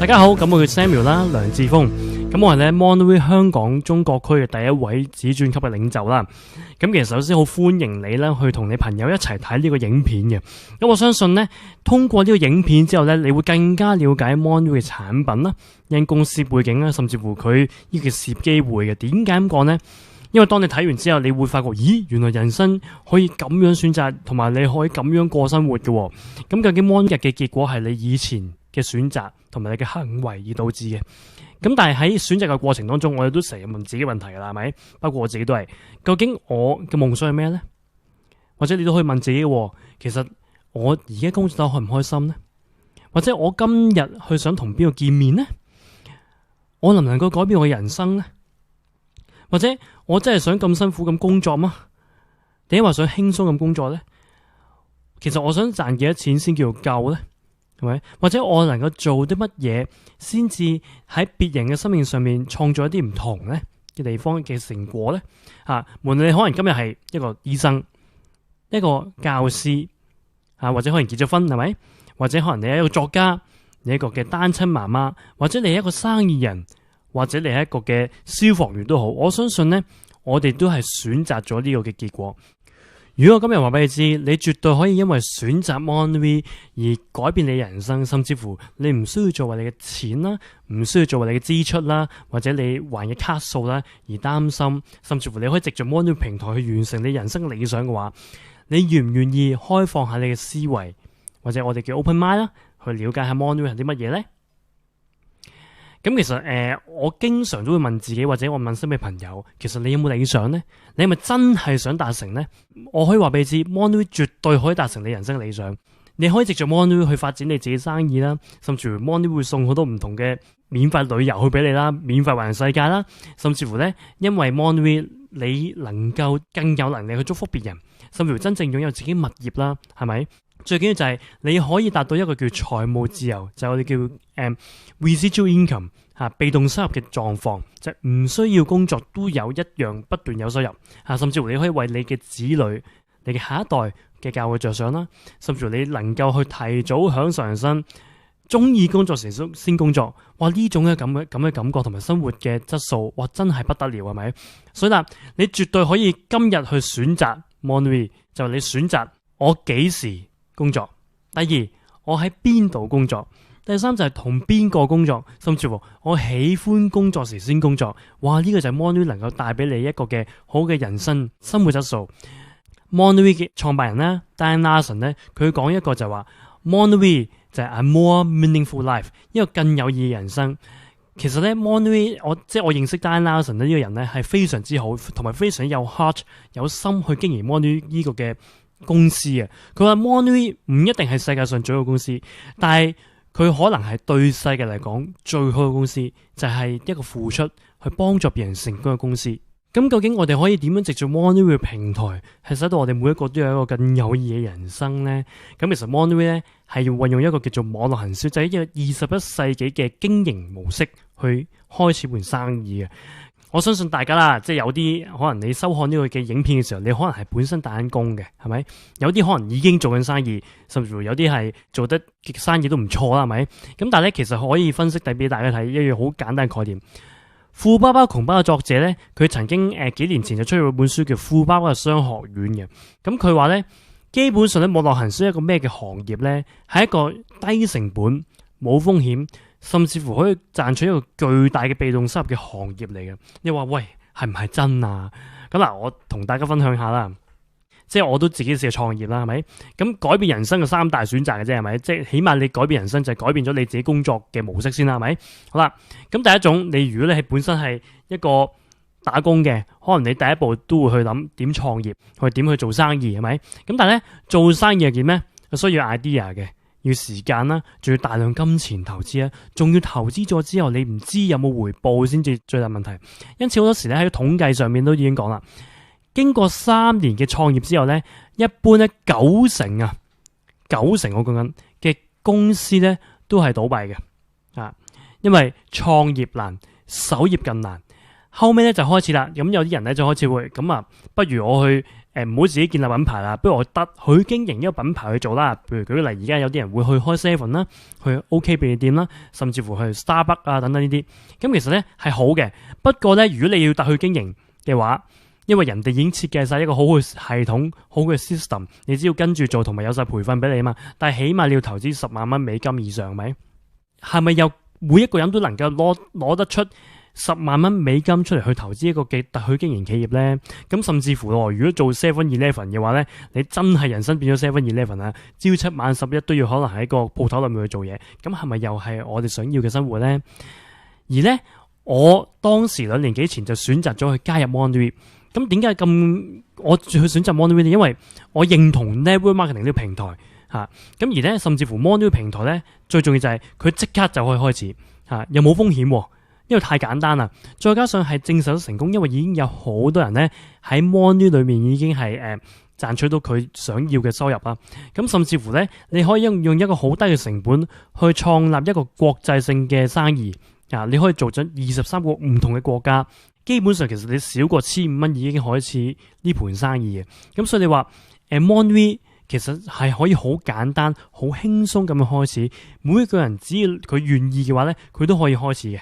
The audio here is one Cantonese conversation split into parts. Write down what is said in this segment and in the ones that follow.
大家好，咁我叫 Samuel 啦，梁志峰。咁我係咧 Monterey 香港中國區嘅第一位紫鑽級嘅領袖啦。咁其實首先好歡迎你啦，去同你朋友一齊睇呢個影片嘅。咁我相信呢，通過呢個影片之後呢，你會更加了解 Monterey 嘅產品啦、因公司背景啦，甚至乎佢呢個事業機會嘅。點解咁講呢？因為當你睇完之後，你會發覺，咦，原來人生可以咁樣選擇，同埋你可以咁樣過生活嘅。咁究竟 Monterey 嘅結果係你以前嘅選擇同埋你嘅行為而導致嘅？咁但係喺選擇嘅過程當中，我哋都成日問自己問題噶啦，係咪？包括我自己都係，究竟我嘅夢想係咩呢？或者你都可以問自己，其實我而家工作得開唔開心呢？或者我今日去想同邊個見面呢？我能唔能夠改變我嘅人生呢？或者我真係想咁辛苦咁工作嗎？定係話想輕鬆咁工作呢？其實我想賺幾多錢先叫做夠呢？係咪？或者我能夠做啲乜嘢先至喺別人嘅生命上面創造一啲唔同呢嘅地方嘅成果呢？無論你可能今日係一個醫生、一個教師，或者可能結咗婚，係咪？或者可能你係一個作家，你係一個嘅單親媽媽，或者你係一個生意人，或者你係一個嘅消防員都好。我相信呢，我哋都係選擇咗呢個嘅結果。如果我今日話俾你知，你絕對可以因為選擇 Monterey 而改變你人生，甚至乎你唔需要做為你嘅錢啦，唔需要做為你嘅支出啦，或者你還嘅卡數啦而擔心，甚至乎你可以藉着 Monterey 平台去完成你人生嘅理想嘅話，你願唔願意開放下你嘅思維，或者我哋叫 open mind 啦，去了解下 Monterey 係啲乜嘢呢？咁其實我經常都會問自己，或者我問身邊嘅朋友，其實你有冇理想呢？你係咪真係想達成呢？我可以話俾你知 Monterey 絕對可以達成你人生嘅理想。你可以藉着 Monterey 去發展你自己生意啦，甚至乎 Monterey 會送好多唔同嘅免費旅遊去俾你啦，免費環遊世界啦，甚至乎呢，因為 Monterey 你能夠更有能力去祝福別人，甚至乎真正擁有自己物業啦，係咪？最緊要就係你可以達到一個叫財務自由，就係我哋叫residual income 被動收入嘅狀況，就係唔需要工作都有一樣不斷有收入，甚至乎你可以為你嘅子女、你嘅下一代嘅教育着想啦，甚至乎你能夠去提早享受人生，中意工作時先工作，哇！呢種嘅咁嘅感覺同埋生活嘅質素，哇！真係不得了，係咪？所以啦，你絕對可以今日去選擇 Monterey， 就係你選擇我幾時工作，第二我喺邊度工作，第三就係同邊個工作，甚至乎我喜歡工作時先工作。哇！呢個就係 Monterey 能夠帶俾你一個嘅好嘅人生生活質素。Monterey 嘅創辦人咧 Dan Larson 咧，佢講一個就話 Monterey 就係 a more meaningful life， 一個更有意義嘅人生。其實咧 Monterey 我認識 Dan Larson 呢個人咧係非常之好，同埋非常有 heart 有心去經營 Monterey 呢個嘅公司嘅。佢話 Monterey 唔一定係世界上最好嘅公司，但係佢可能係對世界嚟講最好嘅公司，就係一個付出去幫助別人成功嘅公司。咁究竟我哋可以點樣藉住 Monterey 嘅平台，係使到我哋每一個都有一個更有意義嘅人生呢？咁其實 Monterey 咧係要運用一個叫做網絡行銷，就係一個21世紀嘅經營模式去開始盤生意嘅。我相信大家啦，即係有啲可能你收看呢個嘅影片嘅時候，你可能係本身打緊工嘅，係咪？有啲可能已經做緊生意，甚至乎有啲係做得生意都唔錯啦，係咪？咁但係咧，其實可以分析俾大家睇一樣好簡單嘅概念。富爸爸窮爸爸嘅作者咧，佢曾經幾年前就出咗本書叫《富爸爸嘅商學院》嘅。咁佢話咧，基本上咧網絡行銷係一個咩嘅行業咧？係一個低成本、冇風險，甚至乎可以賺取一個巨大嘅被動收入嘅行業嚟嘅。你話喂，係唔係真啊？咁嗱，我同大家分享下啦。即係我都自己試過創業啦，係咪？咁改變人生嘅3大選擇嘅啫，係咪？即係起碼你改變人生就係改變咗你自己工作嘅模式先啦，係咪？好啦，咁第一種，如果你係本身係一個打工嘅，可能你第一步都會去諗點創業，去點去做生意，係咪？咁但係咧，做生意係點咧？需要 idea 嘅，要時間啦，仲要大量金錢投資啦，仲要投資咗之後你唔知有冇回報先至最大問題。因此好多時咧喺統計上面都已經講啦。經過3年嘅創業之後咧，一般咧九成我講緊嘅公司咧都係倒閉嘅，因為創業難，守業更難。後尾咧就開始啦，咁有啲人咧就開始會咁啊，不如我去唔好自己建立品牌啦，不如我去經營一個品牌去做啦。譬如舉個例，而家有啲人會去開 Seven 啦，去 OK 便利店啦，甚至乎去 Starbucks 啊等等呢啲。咁其實咧係好嘅，不過咧如果你要特去經營嘅話，因為人哋已經設計晒一個好嘅系統、好嘅 system， 你只要跟住做，同埋有晒培訓俾你啊嘛。但係起碼你要投資10萬蚊美金以上，係咪有每一個人都能夠攞得出10萬蚊美金出嚟去投資一個嘅特許經營企業咧？咁甚至乎如果做 7-Eleven 嘅話咧，你真係人生變咗 7-Eleven 啊，朝7晚11都要可能喺個鋪頭裏面去做嘢，咁係咪又係我哋想要嘅生活咧？而咧，我當時2年幾前就選擇咗去加入 Mondewy。咁點解我去選擇 Mondewy 呢？因為我認同 Network Marketing 呢個平台嚇，咁而咧甚至乎 Mondewy 平台咧最重要就係佢即刻就可以開始嚇，又冇風險喎。因為太簡單啦，再加上係證實咗成功，因為已經有好多人咧喺 Mondewy 裏面已經係賺取到佢想要嘅收入啦。咁甚至乎咧，你可以用一個好低嘅成本去創立一個國際性嘅生意啊！你可以做咗23個唔同嘅國家，基本上其實你少過1500蚊已經開始呢盤生意嘅。咁所以你話Mondewy其實係可以好簡單、好輕鬆咁樣開始，每一個人只要佢願意嘅話咧，佢都可以開始嘅。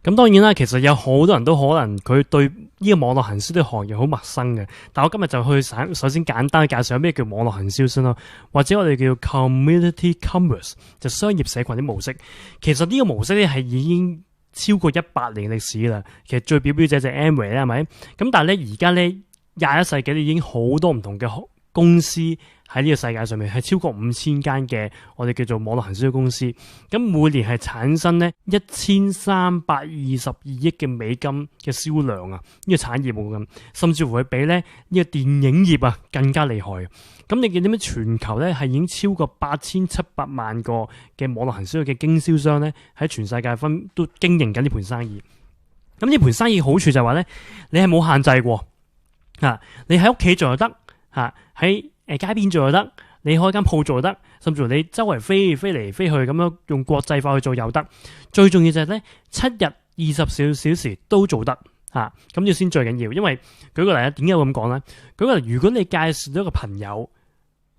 咁當然啦，其實有好多人都可能佢對呢個網絡行銷呢個行業好陌生嘅，但我今日就去首先簡單介紹下咩叫網絡行銷先咯，或者我哋叫 Community Commerce 就商業社群啲模式。其實呢個模式咧係已經超過100年歷史啦。其實最表者就係 Amway 啦，係咪？咁但係咧而家咧21世紀已經好多唔同嘅公司喺呢個世界上面係超過5000間嘅我哋叫做網絡行銷公司，咁每年係產生咧1322億嘅美金嘅銷量啊！呢個產業冇咁，甚至乎係比咧呢個電影業啊更加厲害。咁你見點樣？全球咧係已經超過8700萬個嘅網絡行銷嘅經銷商咧喺全世界都經營緊呢盤生意。咁呢盤生意好處就係話咧，你係冇限制過啊！你喺屋企做又得。喺街邊做又得，你開間鋪做又得，甚至乎你周圍飛嚟飛去咁樣用國際化去做又得。最重要就係咧7日24小時都做得嚇，咁要先最緊要。因為舉個例啊，點解會咁講咧？舉個例，如果你介紹咗一個朋友，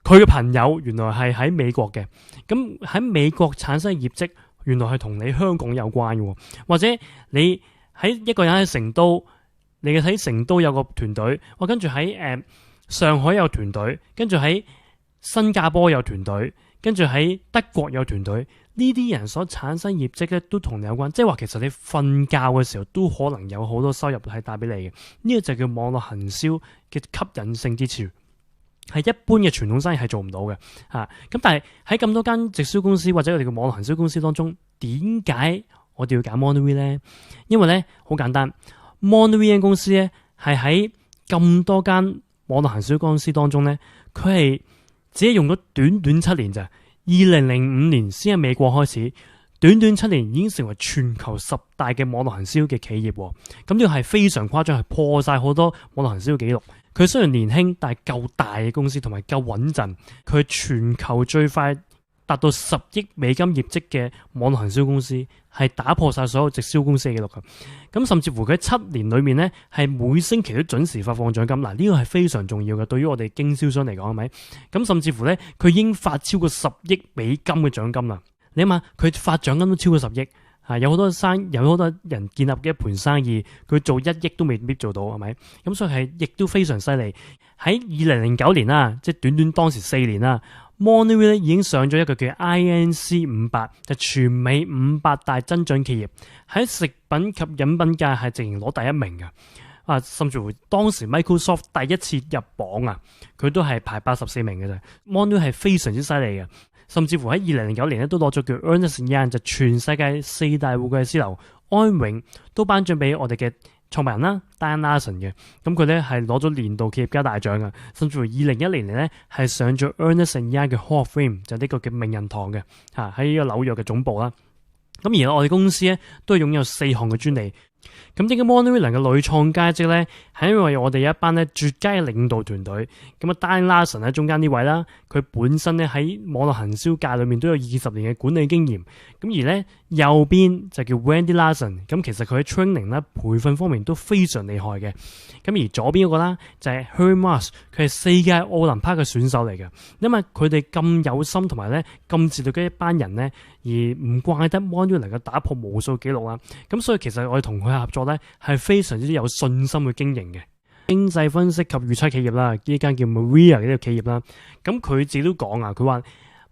佢嘅朋友原來係喺美國嘅，咁喺美國產生嘅業績原來係同你香港有關嘅，或者你喺一個人喺成都，你嘅喺成都有個團隊，跟住喺上海有團隊，跟住喺新加坡有團隊，跟住喺德國有團隊，呢啲人所產生業績咧都同你有關，即係話其實你瞓覺嘅時候都可能有好多收入係帶俾你嘅。呢個就叫網絡行銷嘅吸引性之處，係一般嘅傳統生意係做唔到嘅嚇。咁但係喺咁多間直銷公司或者我哋嘅網絡行銷公司當中，點解我哋要揀 Mondewy 咧？因為咧好簡單，Mondewy 公司咧係喺咁多間網絡行銷公司當中咧，佢係只係用咗短短7年咋，2005年先喺美國開始，短短7年已經成為全球10大嘅網絡行銷嘅企業。咁呢個係非常誇張，係破晒好多網絡行銷嘅紀錄。佢雖然年輕，但係夠大嘅公司同埋夠穩陣，佢係全球最快達到10億美金業績嘅網絡行銷公司，係打破晒所有直銷公司嘅紀錄嘅。咁甚至乎佢喺7年裏面咧，係每星期都準時發放獎金。嗱，呢個係非常重要嘅，對於我哋經銷商嚟講，係咪？咁甚至乎咧，佢已經發超過10億美金嘅獎金啦。你諗下，佢發獎金都超過10億，有好多人建立嘅一盤生意，佢做1億都未必做到，係咪？咁所以係亦都非常犀利。喺2009年啦，即係短短當時4年啦。Mondewy 咧已經上咗一個叫 INC 500，就全美500大增長企業，喺食品及飲品界係直情攞第1名嘅。甚至乎當時 Microsoft 第一次入榜啊，佢都係排84名嘅啫。Mondewy 係非常之犀利嘅，甚至乎喺2009年咧都攞咗叫 Ernst & Young，就全世界4大會計師樓安永都頒獎俾我哋嘅創辦人啦 Diane Larsen 嘅。咁佢咧係攞咗年度企業家大獎嘅，甚至乎2010年咧係上咗 Ernst & Young 嘅 Hall of Fame，就呢個叫名人堂嘅喺呢個紐約嘅總部啦。咁而我哋公司咧都係擁有4項嘅專利，咁點解 Monterey 能夠屢創佳績咧？係因為我哋有一班咧絕佳嘅領導團隊。咁啊，Dan Larson 喺中間呢位啦，佢本身咧喺網絡行銷界裏面都有20年嘅管理經驗。咁而咧右邊就叫 Randy Larson， 咁其實佢喺 training 啦培訓方面都非常厲害嘅。咁而左邊嗰個啦就係 Herm Marsh， 佢係4屆奧林匹克嘅選手嚟嘅。因為佢哋咁有心同埋咧咁自律嘅一班人咧，而唔怪得 Monterey 能夠打破無數紀錄啦。咁所以其實我哋同佢合作咧係非常之有信心去經營嘅。經濟分析及預測企業啦，呢間叫 Maria 嘅呢個企業啦，咁佢自己都講啊，佢話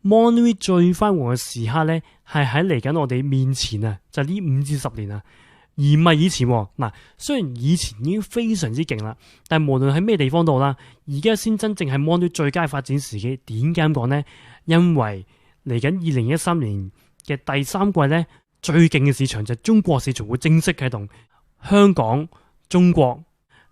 Monterey 最輝煌嘅時刻咧係喺嚟緊我哋面前啊，就係呢5至10年啊，而唔係以前。嗱，雖然以前已經非常之勁啦，但係無論喺咩地方度啦，而家先真正係 Monterey 最佳發展時期。點解咁講呢？因為嚟緊2013年嘅第3季咧，最勁嘅市場就係中國市場會正式啟動。香港、中國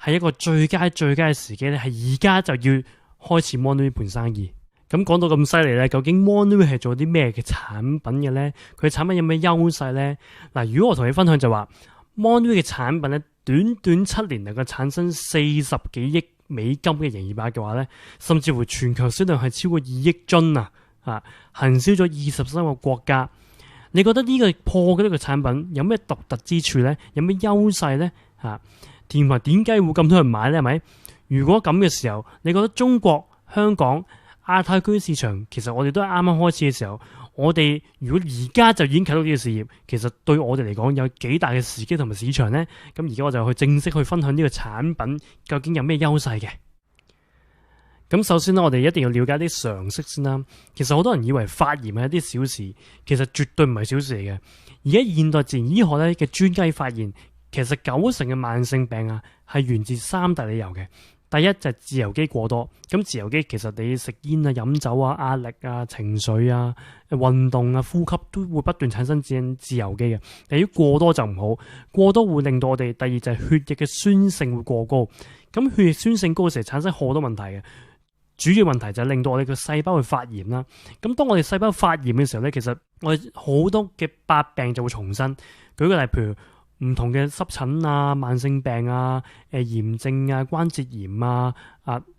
係一個最佳嘅時機咧，係而家就要開始 Monterey 呢盤生意。咁講到咁犀利咧，究竟 Monterey 係做啲咩嘅產品嘅咧？佢產品有咩優勢咧？嗱，如果我同你分享就話 Monterey 嘅產品咧，短7年能夠產生40幾億美金嘅營業額嘅話咧，甚至乎全球銷量係超過2億樽啊！行銷咗23個國家。你覺得呢個破嘅呢個產品有咩獨特之處咧？有咩優勢咧？同埋點解會咁多人買咧？係咪？如果咁嘅時候，你覺得中國、香港、亞太區市場，其實我哋都係啱啱開始嘅時候，我哋如果而家就已經啟動呢個事業，其實對我哋嚟講有幾大嘅時機同埋市場咧？咁而家我就去正式去分享呢個產品究竟有咩優勢嘅。咁首先咧，我哋一定要了解啲常識先啦。其實好多人以為發炎係一啲小事，其實絕對唔係小事嚟嘅。而家現代自然醫學咧嘅專家發現，其實90%嘅慢性病啊係源自3大理由嘅。第一就係自由基過多。咁自由基其實你食煙啊、飲酒啊、壓力啊、情緒啊、運動啊、呼吸都會不斷產生自由基嘅。如果過多就唔好，過多會令到我哋第二就係血液嘅酸性會過高。咁血液酸性高嘅時候產生好多問題嘅。主要問題就係令到我哋嘅細胞會發炎啦。咁當我哋細胞發炎嘅時候咧，其實我哋好多嘅百病就會重生。舉個例，譬如唔同嘅濕疹啊、慢性病啊、炎症啊、關節炎啊，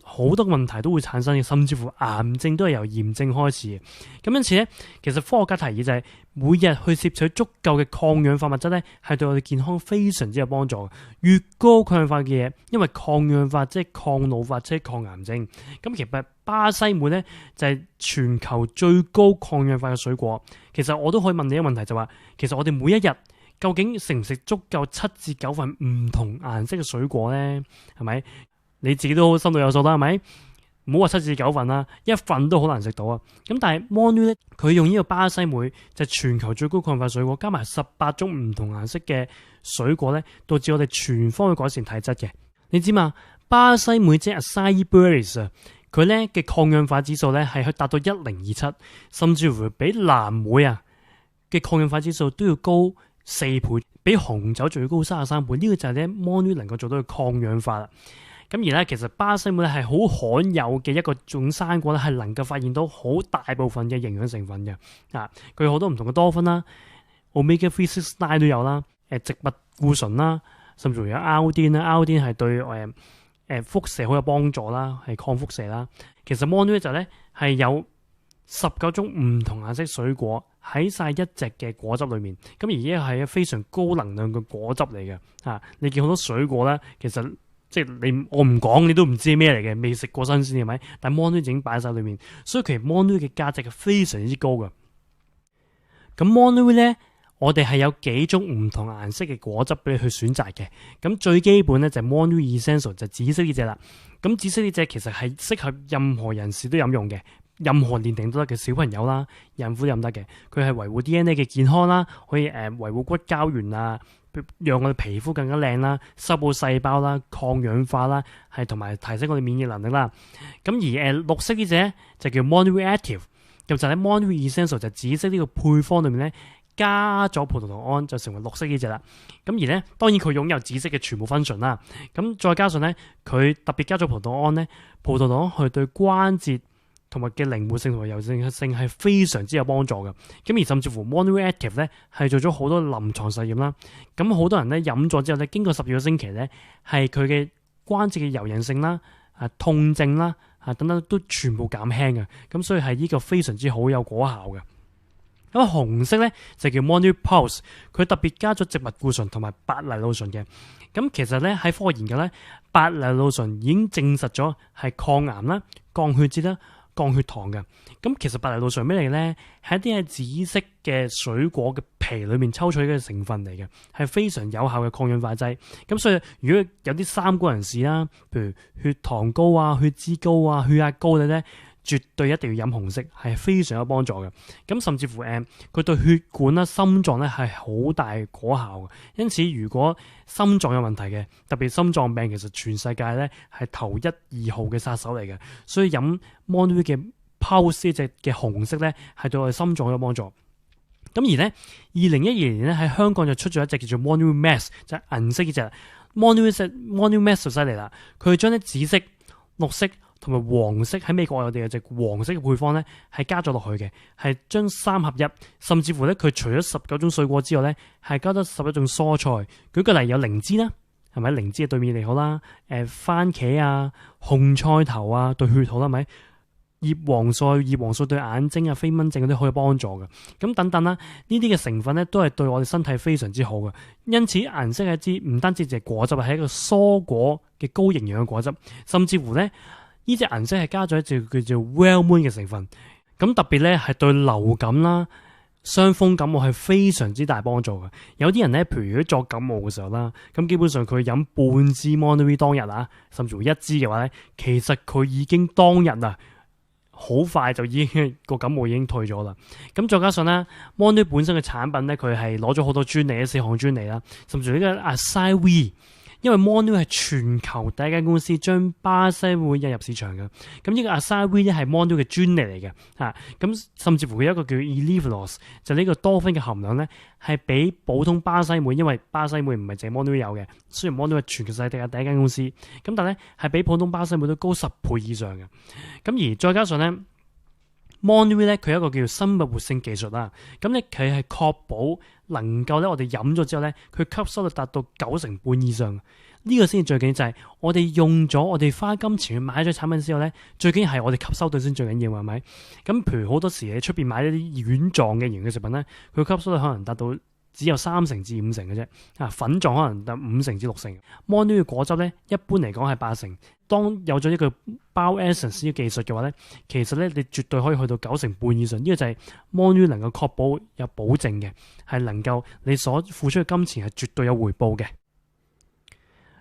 好多問題都會產生嘅，甚至乎癌症都係由炎症開始嘅。咁因此咧，其實科學家提議就係每日去攝取足夠嘅抗氧化物質咧，係對我哋健康非常之有幫助。越高抗氧化嘅嘢，因為抗氧化即係抗老化即係抗癌症。咁其實巴西莓咧就係全球最高抗氧化嘅水果。其實我都可以問你一個問題，就話其實我哋每一日究竟食唔食足夠7至9份唔同顏色嘅水果咧？係咪？你自己都心裏有數啦，係咪？唔好話7至9份啦，一份都好難食到啊！咁但係 Monterey 咧，佢用呢個巴西莓就係全球最高抗氧化水果，加埋18種唔同顏色嘅水果咧，導致我哋全方位改善體質嘅。你知嘛？巴西莓即係 Acai Berries 啊，佢咧嘅抗氧化指數咧係去達到1027，甚至乎比藍莓啊嘅抗氧化指數都要高4倍，比紅酒最高33倍。呢個就係咧 Monterey 能夠做到嘅抗氧化啦。咁而咧，其實巴西莓咧係好罕有嘅一個種生果咧，係能夠發現到好大部分嘅營養成分嘅。佢好多唔同嘅多酚啦，Omega 3、6、9都有啦，植物固醇啦，甚至乎有 iodine 啦，iodine 係對輻射好有幫助啦，係抗輻射啦。其實 Monterey 就咧係有19種唔同顏色水果喺晒一隻嘅果汁裏面。咁而家係非常高能量嘅果汁嚟嘅。你見好多水果咧，其實即係我唔講，你都唔知咩嚟嘅，未食過新鮮係咪？但 Monterey 已經擺晒裏面，所以其實 Monterey 嘅價值係非常之高嘅。咁 Monterey 咧，我哋係有幾種唔同顏色嘅果汁俾你去選擇嘅。咁最基本咧就係 Monterey Essential 就紫色呢隻啦。咁紫色呢隻其實係適合任何人士都飲用嘅，任何年齡都得嘅，小朋友啦、孕婦都飲得嘅。佢係維護 DNA 嘅健康啦，可以維護骨膠原啊，讓我哋皮膚更加靚啦，修補細胞啦，抗氧化啦，係同埋提升我哋免疫能力啦。咁而綠色呢隻就叫 Monterey Active， 咁就喺 Monterey Essential 就紫色呢個配方裏面咧加咗葡萄糖胺，就成為綠色呢隻啦。咁而咧當然佢擁有紫色嘅全部 function 啦。咁再加上咧佢特別加咗葡萄糖胺咧，葡萄糖胺係對關節同埋嘅靈活性同埋柔性係非常之有幫助嘅。咁而甚至乎 Monterey Active 咧係做咗好多臨床實驗啦。咁好多人咧飲咗之後咧，經過12個星期咧，係佢嘅關節嘅柔韌性啦、痛症啦、等等都全部減輕嘅。咁所以係呢個非常之好有果效嘅。咁紅色咧就叫 Monterey Pulse， 佢特別加咗植物固醇同埋白藜蘆醇嘅。咁其實咧喺科學研究咧，白藜蘆醇已經證實咗係抗癌啦、降血脂啦、降血糖嘅。咁其實白藜蘆醇咩嚟咧？係一啲係紫色嘅水果嘅皮裏面抽取嘅成分嚟嘅，係非常有效嘅抗氧化劑。咁所以如果有啲三高人士啦，譬如血糖高啊、血脂高啊、血壓高嘅咧，絕對一定要飲紅色，係非常有幫助嘅。咁甚至乎佢對血管啦、心臟咧係好大果效嘅。因此，如果心臟有問題嘅，特別心臟病，其實全世界咧係頭1、2號嘅殺手嚟嘅。所以飲 Monterey 嘅 Pulse 隻嘅紅色咧，係對我哋心臟有幫助。咁而咧，2012年咧喺香港就出咗一隻叫做 Monterey Max， 就係銀色嘅隻 Monterey Max 就犀利啦。佢將啲紫色、綠色同埋黃色，喺美國我哋有隻黃色嘅配方咧，係加咗落去嘅，係將3合1，甚至乎咧佢除咗19種水果之外咧，係加咗11種蔬菜。舉個例，有靈芝啦，係咪？靈芝嘅對免疫好啦，番茄啊、紅菜頭啊對血好啦，係咪？葉黃素對眼睛啊、飛蚊症嗰啲好有幫助嘅。咁等等啦，呢啲嘅成分咧都係對我哋身體非常之好嘅。因此顏色係支唔單止係果汁，係一個蔬果嘅高營養嘅果汁，甚至乎咧呢隻顏色係加咗一隻叫做 Wellmune 嘅成分。咁特別咧係對流感啦、傷風感冒係非常之大幫助嘅。有啲人咧，譬如如果作感冒嘅時候啦，咁基本上佢飲半支 Monterey 當日啊，甚至乎1支嘅話咧，其實佢已經當日啊，好快就已經個感冒已經退咗啦。咁再加上咧 Monterey 本身嘅產品咧，佢係攞咗好多專利，4項專利啦，甚至乎呢個 Acai V， 因為 Monterey 係全球第一間公司將巴西會引入市場嘅。咁呢個 Acai V 咧係 Monterey 嘅專利嚟嘅嚇。咁甚至乎佢有一個叫 Elevulose， 就呢個多酚嘅含量咧係比普通巴西莓，因為巴西莓唔係淨係 Monterey 有嘅，雖然 Monterey 係全球世界第一間公司，咁但係咧係比普通巴西莓都高10倍以上嘅。咁而再加上咧 Monterey 咧佢有一個叫生物活性技術啦，咁咧佢係確保能夠咧我哋飲咗之後咧佢吸收率達到90%半以上。呢個先至最緊要，就係我哋用咗，我哋花金錢去買咗產品之後咧，最緊要係我哋吸收到先最緊要，係咪？咁譬如好多時喺出邊買一啲軟狀嘅營養食品咧，佢吸收率可能達到只有3成至5成嘅啫，粉狀可能達5成至6成。Monterey 嘅果汁咧，一般嚟講係8成。當有咗一個 BioEssence 嘅技術嘅話咧，其實咧你絕對可以去到90%半以上。呢個就係 Monterey 能夠確保有保證嘅，係能夠你所付出嘅金錢係絕對有回報嘅。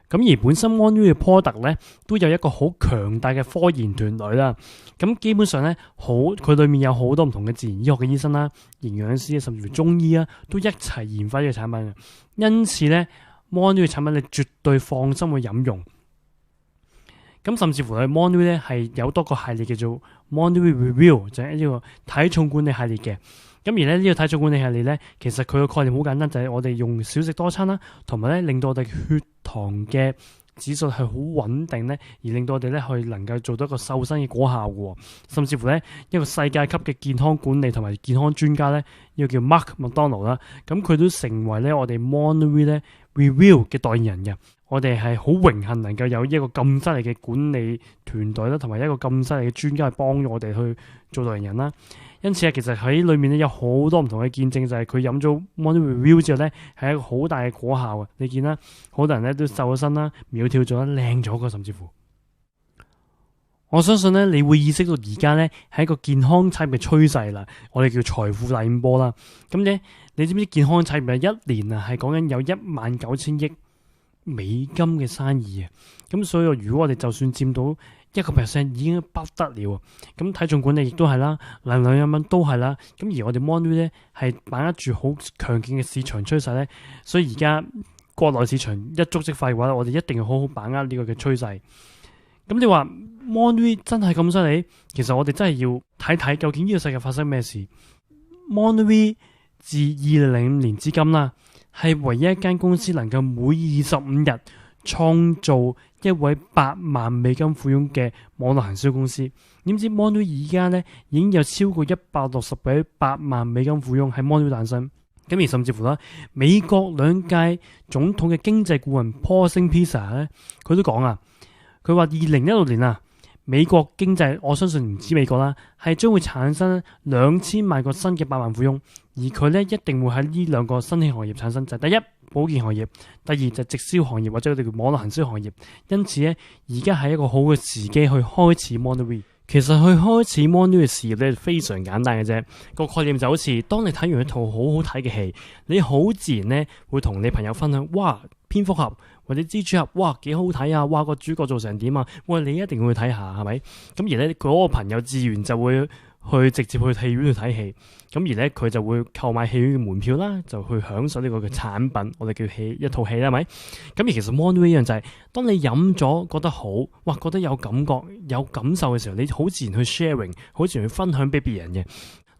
咁而本身 Monterey 嘅 product 咧都有一個好強大嘅科研團隊啦。咁基本上咧，佢裏面有好多唔同嘅自然醫學嘅醫生啦、營養師甚至乎中醫啊，都一齊研發呢個產品嘅。因此咧 Monterey 嘅產品你絕對放心去飲用。咁甚至乎喺 Monterey 咧係有多個系列叫做 Monterey Review， 就係呢個體重管理系列嘅。咁而咧呢個體重管理系列咧，其實佢個概念好簡單，就係我哋用少食多餐啦，同埋咧令到我哋血糖嘅指數係好穩定咧，而令到我哋咧去能夠做到一個瘦身嘅果效嘅。甚至乎咧一個世界級嘅健康管理同埋健康專家咧，呢個叫 Mark McDonald 啦，咁佢都成為咧我哋 Monterey 咧 Review 嘅代言人嘅。我哋係好榮幸能夠有一個咁犀利嘅管理團隊啦，同埋一個咁犀利嘅專家去幫助我哋去做代言人啦。因此其實喺裏面咧有好多唔同嘅見證，就係佢飲咗 Monterey Review 之後咧，係一個好大嘅果效啊！你見啦，好多人咧都瘦咗身啦，苗條咗啦，靚咗個，甚至乎，我相信咧你會意識到而家咧係一個健康產業嘅趨勢啦。我哋叫財富第5波啦。咁咧，你知唔知健康產業一年啊係講緊有19000億美金嘅生意啊？咁所以如果我哋就算佔到1%已經不得了。咁體重管理亦都係啦，能量飲品都係啦。咁而我哋 Monterey 咧係把握住好強勁嘅市場趨勢咧，所以而家國內市場一觸即發嘅話，我哋一定要好好把握呢個嘅趨勢。咁你話 Monterey 真係咁犀利？其實我哋真係要睇睇究竟呢個世界發生咩事。Monterey 自2005年至今啦，係唯一一間公司能夠每25日創造一位$8萬富翁嘅網絡行銷公司。點知 Monday 而家咧已經有超過160位$8萬富翁喺 Monday 誕生。咁而甚至乎啦，美國兩屆總統嘅經濟顧問 Paul Pizza 咧，佢都講啊，佢話2016年啊，美國經濟我相信唔止美國啦，係將會產生2000萬個新嘅百萬富翁，而佢咧一定會喺呢兩個新興行業產生，就係第一保健行業，第二就係直銷行業或者我哋叫網絡行銷行業。因此咧，而家係一個好嘅時機去開始 Monday。其實去開始 Monday 嘅事業咧，非常簡單嘅啫。個概念就好似當你睇完一套好好睇嘅戲，你好自然咧會同你朋友分享，哇，蝙蝠俠或者蜘蛛俠，哇，幾好睇啊！哇，個主角做成點啊？喂，你一定要去睇下，係咪？咁而咧嗰個朋友自然就會去直接去戲院去睇戲，咁而咧佢就會購買戲院嘅門票啦，就去享受呢個嘅產品，我哋叫一套戲啦，係咪？咁而其實 Monday 一樣就係，當你飲咗覺得好，哇，覺得有感覺、有感受嘅時候，你好自然去 sharing， 好自然去分享俾別人嘅。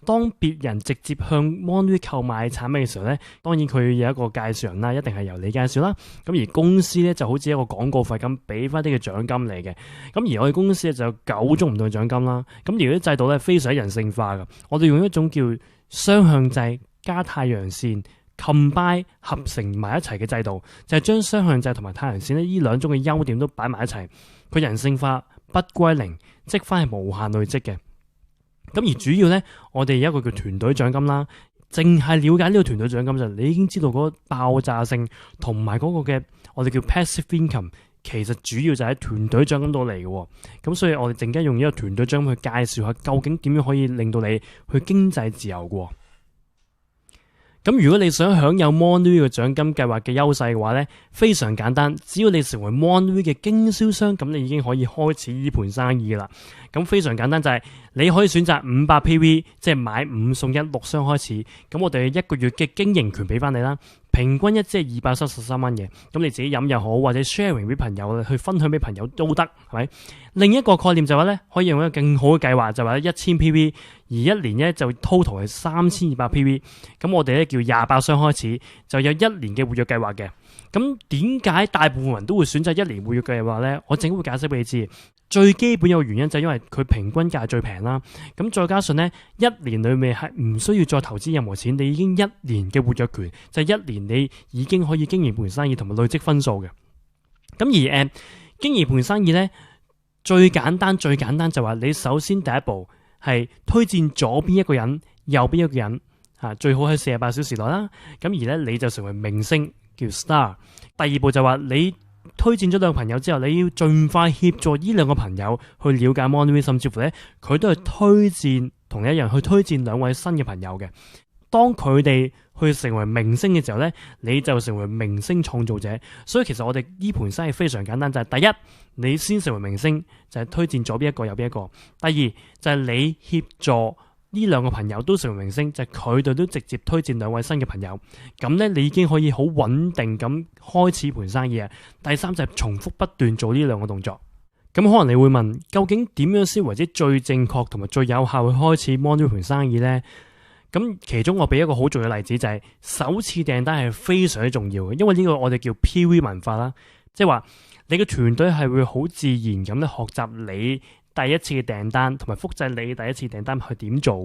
當別人直接向 Monday 購買產品嘅時候咧，當然佢有一個介紹人啦，一定係由你介紹啦。咁而公司咧就好似一個廣告費咁，俾翻啲嘅獎金嚟嘅。咁而我哋公司咧就有9種唔同嘅獎金啦。咁而啲制度咧非常人性化嘅，我哋用一種叫雙向制加太陽線 combine 合成埋一齊嘅制度，就係將雙向制同埋太陽線呢兩種嘅優點都擺埋一齊。佢人性化，不歸零，積翻係無限累積嘅。咁而主要咧，我哋有一個叫團隊獎金啦。淨係了解呢個團隊獎金就，你已經知道嗰個爆炸性同埋嗰個嘅我哋叫 passive income， 其實主要就喺團隊獎金度嚟嘅。咁所以我哋陣間用呢個團隊獎金去介紹下，究竟點樣可以令到你去經濟自由嘅。咁如果你想享有 Monday 嘅獎金計劃嘅優勢嘅話咧，非常簡單，只要你成為 Monday 嘅經銷商，咁你已經可以開始呢盤生意啦。咁非常簡單就係你可以選擇500 PV， 即係買5送1 6箱開始。咁我哋1個月嘅經營權俾翻你啦，平均一支係233蚊嘅。咁你自己飲又好，或者 sharing 俾朋友去分享俾朋友都得，係咪？另一個概念就話咧，可以用一個更好嘅計劃，就話1000 PV， 而一年咧就 total 係3200 PV。咁我哋咧叫28箱開始，就有1年嘅活躍計劃嘅。咁點解大部分人都會選擇1年活躍計劃咧？我整會解釋俾你知。最基本有個原因就係因為佢平均價最平啦。咁再加上咧，1年裏面係唔需要再投資任何錢，你已經1年嘅活躍權，就係1年你已經可以經營盤生意同埋累積分數嘅。咁而經營盤生意咧，最簡單就話你首先第一步係推薦左邊一個人，右邊一個人，最好喺48小時內啦。咁而咧你就成為明星，叫 star。第二步就話你推薦咗兩個朋友之後，你要盡快協助呢兩個朋友去了解 Monday， 甚至乎咧佢都係推薦同你一樣去推薦2位新嘅朋友嘅。當佢哋去成為明星嘅時候咧，你就成為明星創造者。所以其實我哋呢盤生意非常簡單，就係第一，你先成為明星，就係推薦左邊一個右邊一個。第二就係你協助呢兩個朋友都成為明星，就係佢哋都直接推薦2位新嘅朋友。咁咧你已經可以好穩定咁開始盤生意啊。第三就係重複不斷做呢兩個動作。咁可能你會問，究竟點樣先為之最正確同埋最有效去開始 Monday 盤生意呢？咁其中我俾一個好重要嘅例子，就係首次訂單係非常之重要嘅，因為呢個我哋叫 PV 文化啦，即係話你嘅團隊係會好自然咁咧學習你第一次嘅訂單，同埋複製你第一次訂單去點做。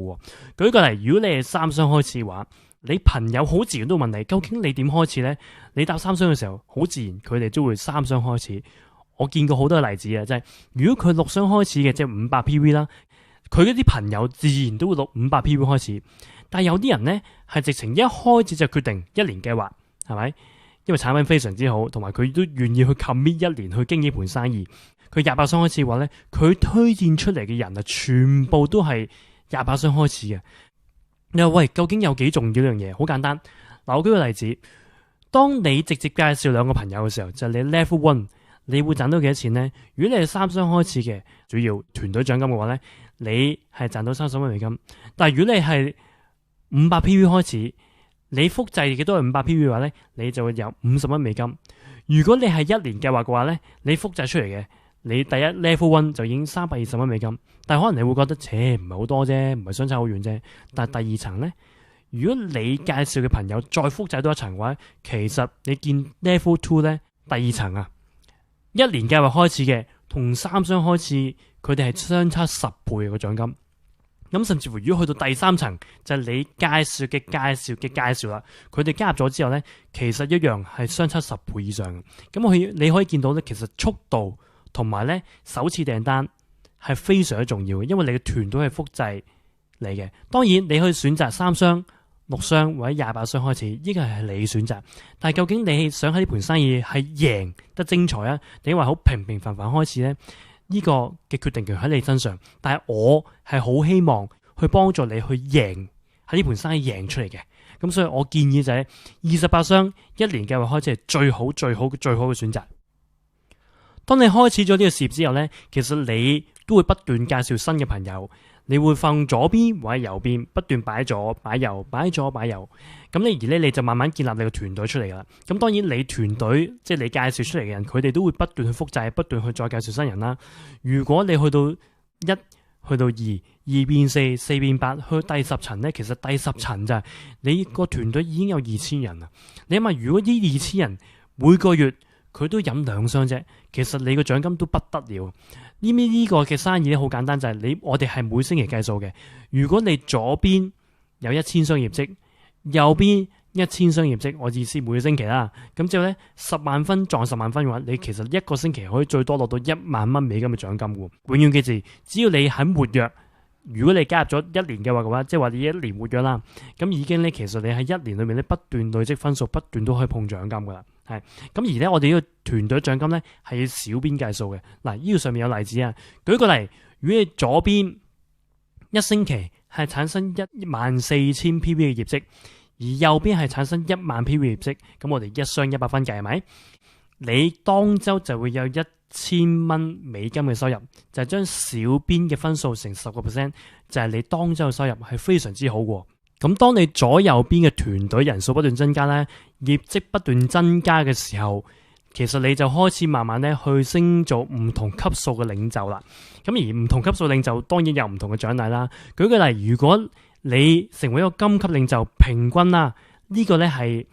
舉個例，如果你係3箱開始嘅話，你朋友好自然都問你，究竟你點開始呢？你答3箱嘅時候，好自然佢哋都會3箱開始。我見過好多例子啊，即係如果佢6箱開始嘅，即係500 PV 啦，佢嗰啲朋友自然都會錄500 PV 開始。但係有啲人呢，係直情一開始就決定1年計劃，係咪？因為產品非常之好，同埋佢都願意去 commit 1年去經營盤生意。佢28箱開始嘅話咧，佢推薦出嚟嘅人啊，全部都係28箱開始嘅。你話喂，究竟有幾重要呢樣嘢？好簡單，嗱，我舉個例子，當你直接介紹2個朋友嘅時候，就係你 level 1，你會賺到幾多錢呢？如果你係3箱開始嘅，主要團隊獎金嘅話咧，你係賺到30蚊美金。但係如果你係500 PV 開始，你複製幾多係500 PV 嘅話咧，你就會有50蚊美金。如果你係1年計劃嘅話咧，你複製出嚟嘅，你第一 level 1就已經320蚊美金。但係可能你會覺得，唔係好多啫，唔係相差好遠啫。但係第二層咧，如果你介紹嘅朋友再複製多一層嘅話，其實你見 level 2咧，第二層啊， 1年計劃開始嘅同3箱開始，佢哋係相差10倍個獎金。咁甚至乎如果去到第3層，就係你介紹嘅介紹啦，佢哋加入咗之後呢，其實一樣係相差10倍以上嘅。咁你可以見到呢，其實速度同埋呢首次訂單係非常之重要嘅，因為你嘅團隊係複製嚟嘅。當然你可以選擇3箱、6箱或者28箱開始，呢個係你選擇。但係究竟你想喺呢盤生意係贏得精彩啊，定係話好平平凡凡開始呢？呢個嘅決定權喺你身上，但係我係好希望去幫助你去贏喺呢盤生意贏出嚟嘅。咁所以我建議就係28箱1年計劃開始係最好嘅選擇。當你開始咗呢個事業之後呢，其實你都會不斷介紹新嘅朋友，你會放左邊或者右邊不斷擺左擺右擺左擺右，咁你就慢慢建立你個團隊出嚟噶啦。咁當然你團隊即係你介紹出嚟嘅人，佢哋都會不斷去複製，不斷去再介紹新人啦。如果你去到1去到2變4，4變8，去到第10層呢，其實第10層就係你個團隊已經有2000人啦。你諗下，如果呢2000人每個月佢都飲2箱啫，其實你個獎金都不得了。呢個嘅生意咧好簡單，就係我哋係每星期計數嘅。如果你左邊有1000箱業績，右邊1000箱業績，我意思每個星期啦。咁之後咧10萬分撞10萬分嘅話，你其實一個星期可以最多攞到1萬蚊美金嘅獎金嘅。永遠記住，只要你肯活躍，如果你加入咗1年嘅話，即係話你1年活躍啦，咁已經咧其實你喺1年裏面咧不斷累積分數，不斷都可以碰獎金噶啦。係咁而咧，我哋呢個團隊獎金咧係要小邊計數嘅。嗱，呢個上面有例子啊。舉個例，如果你左邊一星期係產生14000 PV 嘅業績，而右邊係產生1萬 PV 業績，咁我哋1箱100分計係咪？你當周就會有1000蚊美金嘅收入，就係將小邊嘅分數乘10%，就係你當周嘅收入係非常之好嘅。咁當你左右邊嘅團隊人數不斷增加咧，業績不斷增加嘅時候，其實你就開始慢慢咧去升做唔同級數嘅領袖啦。咁而唔同級數領袖當然有唔同嘅獎勵啦。舉個例，如果你成為一個金級領袖，平均啦，呢個咧係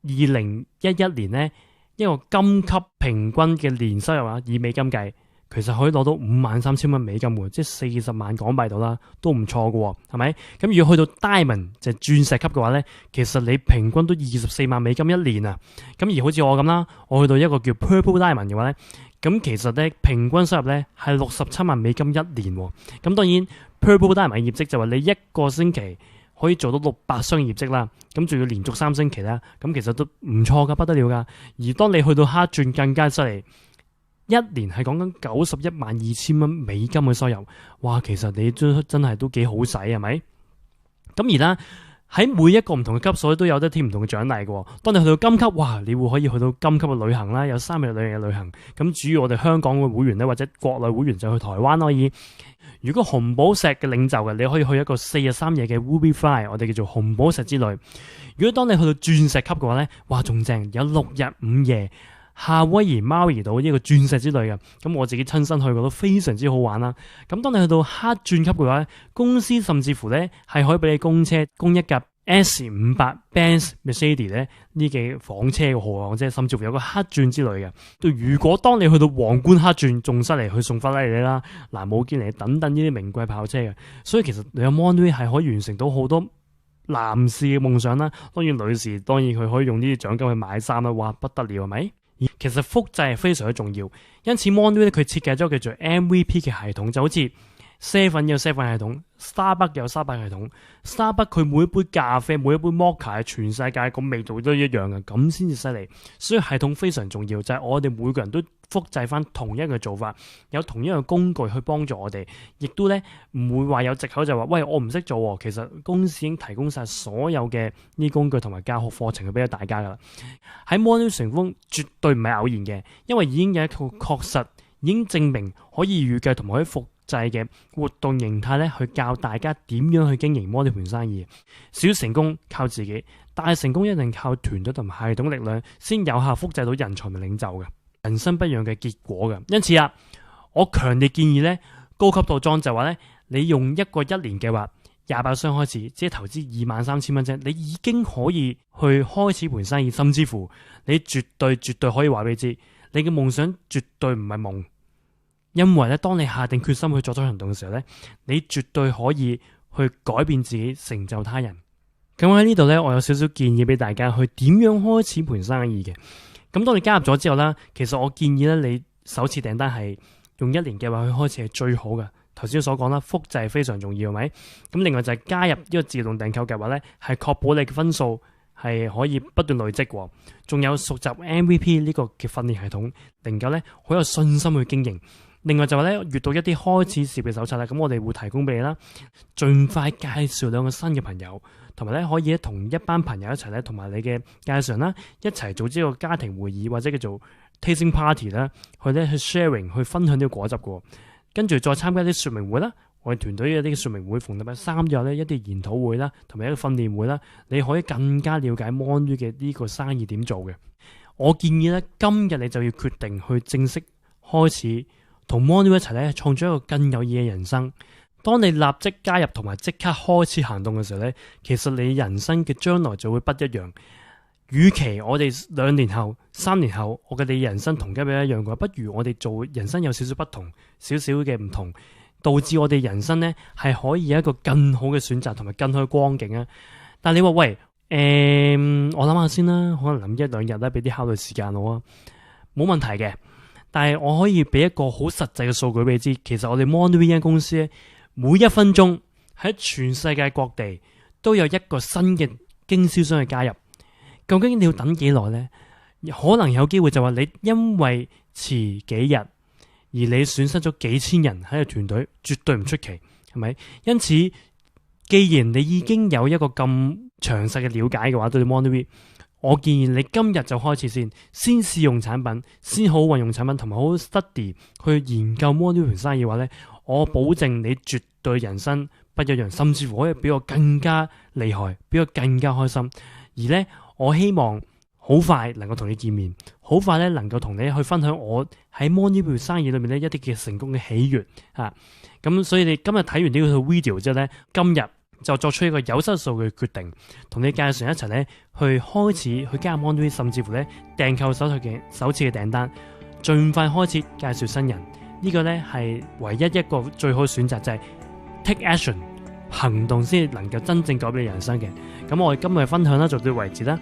2011年咧一個金級平均嘅年收入啊，以美金計，其實可以攞到53000蚊美金喎，即係40萬港幣度啦，都唔錯嘅，係咪？咁如果去到 Diamond 就係鑽石級嘅話咧，其實你平均都24萬美金一年啊。咁而好似我咁啦，我去到一個叫 Purple Diamond 嘅話咧，咁其實咧平均收入咧係67萬美金一年。咁當然 Purple Diamond 嘅業績就話你一個星期可以做到600箱業績啦，咁仲要連續3星期啦，咁其實都唔錯噶，不得了噶。而當你去到黑鑽更加犀利。1年係講緊912000蚊美金嘅收入，哇！其實你真係都幾好使，係咪？咁而家喺每一個唔同嘅級數都有得添唔同嘅獎勵嘅。當你去到金級，哇！你會可以去到金級嘅旅行啦，有3日2夜嘅旅行。咁主要我哋香港嘅會員咧，或者國內會員就去台灣可以。如果紅寶石嘅領袖嘅，你可以去一個4日3夜嘅 Ruby Fly， 我哋叫做紅寶石之旅。如果當你去到鑽石級嘅話咧，哇！仲正，有6日5夜。夏威夷貓兒島呢個鑽石之類嘅，咁我自己親身去過都非常之好玩啦。咁當你去到黑鑽級嘅話，公司甚至乎咧係可以俾你供一架 S500 Benz Mercedes 咧呢嘅房車嘅號，即係甚至乎有個黑鑽之類嘅。如果當你去到皇冠黑鑽，仲犀利，去送法拉利啦、蘭姆堅尼等等呢啲名貴跑車嘅。所以其實你有 Monday 係可以完成到好多男士嘅夢想啦。當然女士當然佢可以用呢啲獎金去買衫啦，哇不得了係咪？其實複製係非常之重要，因此 Monday 咧佢設計咗叫做 MVP 嘅系統，就好似 Seven 有 Seven 系統，Starbucks 有 Starbucks 系統，Starbucks 佢每一杯咖啡、每一杯 Mocha 全世界個味道都一樣嘅，咁先至犀利。所以系統非常重要，就係我哋每個人都複製翻同一個做法，有同一個工具去幫助我哋，亦都咧唔會話有藉口就話喂我唔識做，其實公司已經提供晒所有嘅呢工具同埋教學課程去俾咗大家噶啦。喺 Monday 成功絕對唔係偶然嘅，因為已經有一套確實已經證明可以預計同埋可以複製嘅活動形態咧，去教大家點樣去經營 Monday 盤生意。小成功靠自己，大成功一定靠團隊同埋系統力量，先有效複製到人才同領袖嘅人生不一樣嘅結果嘅。因此啊，我強烈建議咧，高級套裝就話咧，你用一個1年計劃28箱開始，即係投資23000蚊啫，你已經可以去開始盤生意，甚至乎你絕對可以話俾你知，你嘅夢想絕對唔係夢，因為咧，當你下定決心去作出行動嘅時候咧，你絕對可以去改變自己，成就他人。咁喺呢度咧，我有少少建議俾大家去點樣開始盤生意嘅。咁當你加入咗之後啦，其實我建議咧，你首次訂單係用1年計劃去開始係最好嘅。頭先所講啦，複製非常重要，係咪？咁另外就係加入呢個自動訂購計劃咧，係確保你嘅分數係可以不斷累積，仲有熟習 MVP 呢個嘅訓練系統，能夠咧好有信心去經營。另外就係咧，閱讀一啲開始事業嘅手冊啦，咁我哋會提供俾你啦。盡快介紹2個新嘅朋友，同埋咧可以同一班朋友一齊咧，同埋你嘅介紹人啦，一齊組織一個家庭會議或者叫做 tasting party 啦，去 sharing 去分享呢個果汁嘅。跟住再參加啲說明會啦，我哋團隊有啲說明會，逢禮拜3日咧一啲研討會啦，同埋一個訓練會啦，你可以更加了解 Mon-V 嘅呢個生意點做嘅。我建議咧，今日你就要決定去正式開始同 Mon-V 一齊咧，創造一個更有意義嘅人生。當你立即加入同埋即刻開始行動嘅時候咧，其實你人生嘅將來就會不一樣。與其我哋2年後、3年後，我哋人生同今日一樣嘅話，不如我哋做人生有少少不同、少少嘅唔同，導致我哋人生咧係可以有一個更好嘅選擇同埋更好嘅光景啊！但係你話喂，我諗下先啦，可能諗1-2日啦，俾啲考慮時間我啊，冇問題嘅。但係我可以俾一個好實際嘅數據俾你知，其實我哋 Mon-V 呢間公司咧，每1分鐘喺全世界各地都有一個新嘅經銷商去加入。究竟你要等幾耐呢？可能有機會就話你因為遲幾日而你損失咗幾千人喺個團隊，絕對唔出奇，係咪？因此，既然你已經有一個咁詳細嘅了解嘅話，對 Mon-V， 我建議你今日就開始先試用產品，先好運用產品，同埋好 study 去研究 Mon-V 盤生意嘅話呢，我保證你絕對人生不一樣，甚至乎可以比我更加厲害，比我更加開心。而呢，我希望好快能夠同你見面，好快咧能夠同你去分享我喺 Mon-V 盤生意裏面咧一啲嘅成功嘅喜悅嚇。咁所以你今日睇完呢套 video 之後咧，今日就作出一個有質素嘅決定，同你介紹人一齊咧去開始去加入 Mon-V， 甚至乎咧訂購首次嘅訂單，盡快開始介紹新人。呢個咧係唯一一個最好嘅選擇，就係 take action， 行動先能夠真正改變你人生嘅。咁我哋今日嘅分享咧就到為止啦。